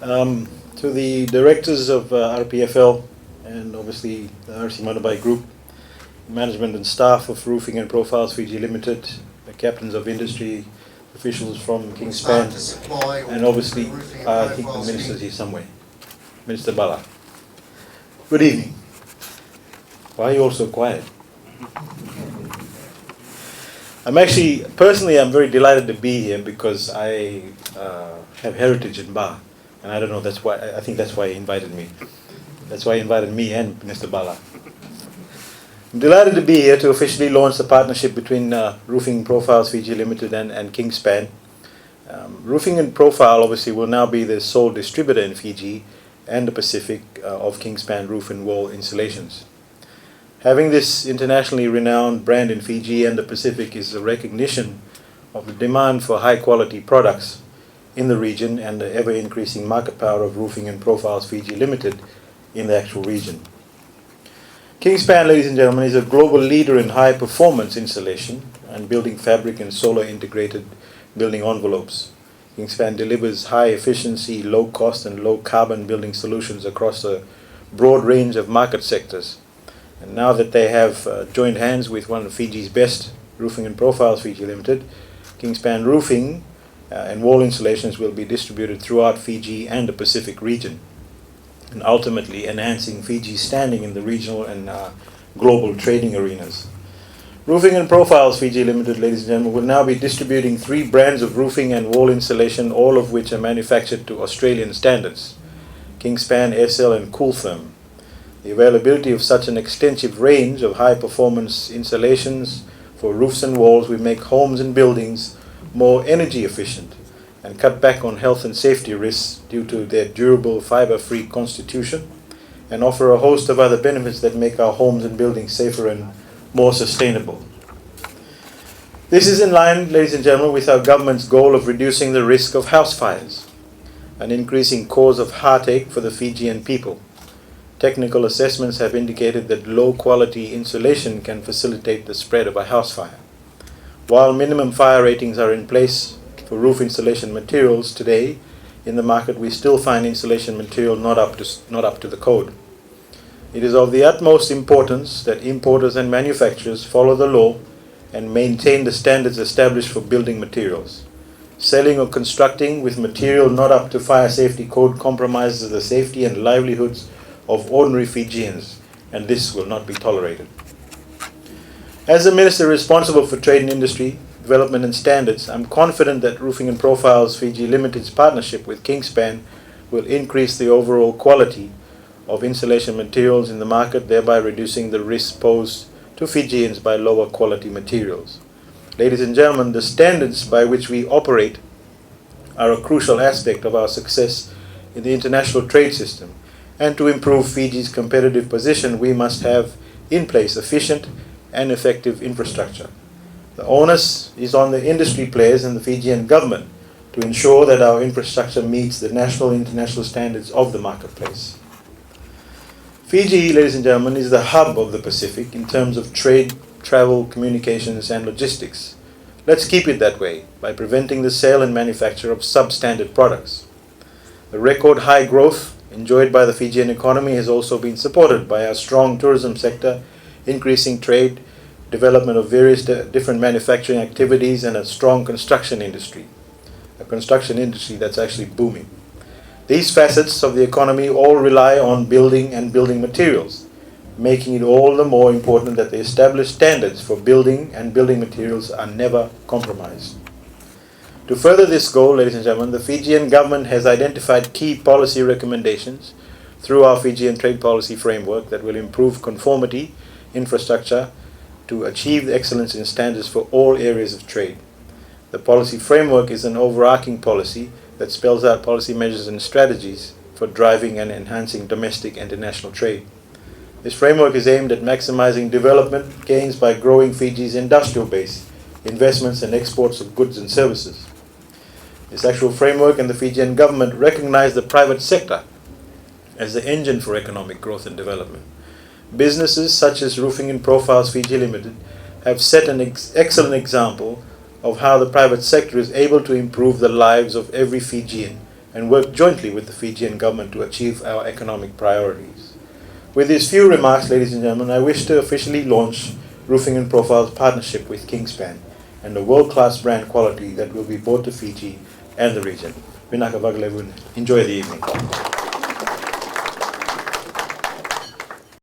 To the directors of RPFL and obviously the RC Manubhai Group, management and staff of Roofing and Profiles Fiji Limited, the captains of industry, officials from Kingspan, and obviously I think the minister is here somewhere, Minister Bala. Good evening. Why are you all so quiet? I'm very delighted to be here because I have heritage in Ba, and I don't know, I think that's why he invited me. That's why he invited me and Minister Bala. I'm delighted to be here to officially launch the partnership between Roofing Profiles Fiji Limited and Kingspan. Roofing and Profile obviously will now be the sole distributor in Fiji and the Pacific of Kingspan roof and wall insulations. Having this internationally renowned brand in Fiji and the Pacific is a recognition of the demand for high quality products in the region and the ever increasing market power of Roofing and Profiles Fiji Limited in the actual region. Kingspan, ladies and gentlemen, is a global leader in high performance insulation and building fabric and solar integrated building envelopes. Kingspan delivers high efficiency, low cost and low carbon building solutions across a broad range of market sectors. And now that they have joined hands with one of Fiji's best, Roofing and Profiles Fiji Limited, Kingspan roofing and wall insulations will be distributed throughout Fiji and the Pacific region, and ultimately enhancing Fiji's standing in the regional and global trading arenas. Roofing and Profiles Fiji Limited, ladies and gentlemen, will now be distributing 3 brands of roofing and wall insulation, all of which are manufactured to Australian standards: Kingspan, SL and Cooltherm. The availability of such an extensive range of high-performance insulations for roofs and walls will make homes and buildings more energy efficient and cut back on health and safety risks due to their durable fiber-free constitution, and offer a host of other benefits that make our homes and buildings safer and more sustainable. This is in line, ladies and gentlemen, with our government's goal of reducing the risk of house fires, an increasing cause of heartache for the Fijian people. Technical assessments have indicated that low-quality insulation can facilitate the spread of a house fire. While minimum fire ratings are in place for roof insulation materials today in the market, we still find insulation material not up to the code. It is of the utmost importance that importers and manufacturers follow the law and maintain the standards established for building materials. Selling or constructing with material not up to fire safety code compromises the safety and livelihoods of ordinary Fijians, and this will not be tolerated. As the Minister responsible for Trade and Industry, Development and Standards, I'm confident that Roofing and Profiles Fiji Limited's partnership with Kingspan will increase the overall quality of insulation materials in the market, thereby reducing the risk posed to Fijians by lower quality materials. Ladies and gentlemen, the standards by which we operate are a crucial aspect of our success in the international trade system. And to improve Fiji's competitive position, we must have in place efficient and effective infrastructure. The onus is on the industry players and the Fijian government to ensure that our infrastructure meets the national and international standards of the marketplace. Fiji, ladies and gentlemen, is the hub of the Pacific in terms of trade, travel, communications and logistics. Let's keep it that way by preventing the sale and manufacture of substandard products. The record high growth enjoyed by the Fijian economy has also been supported by our strong tourism sector, increasing trade, development of various different manufacturing activities, and a strong construction industry. A construction industry that's actually booming. These facets of the economy all rely on building and building materials, making it all the more important that the established standards for building and building materials are never compromised. To further this goal, ladies and gentlemen, the Fijian government has identified key policy recommendations through our Fijian Trade Policy Framework that will improve conformity, infrastructure, to achieve excellence in standards for all areas of trade. The policy framework is an overarching policy that spells out policy measures and strategies for driving and enhancing domestic and international trade. This framework is aimed at maximizing development gains by growing Fiji's industrial base, investments and exports of goods and services. This actual framework and the Fijian government recognize the private sector as the engine for economic growth and development. Businesses such as Roofing and Profiles Fiji Limited have set an excellent example of how the private sector is able to improve the lives of every Fijian and work jointly with the Fijian government to achieve our economic priorities. With these few remarks, ladies and gentlemen, I wish to officially launch Roofing and Profiles partnership with Kingspan and the world-class brand quality that will be brought to Fiji and the region. Enjoy the evening.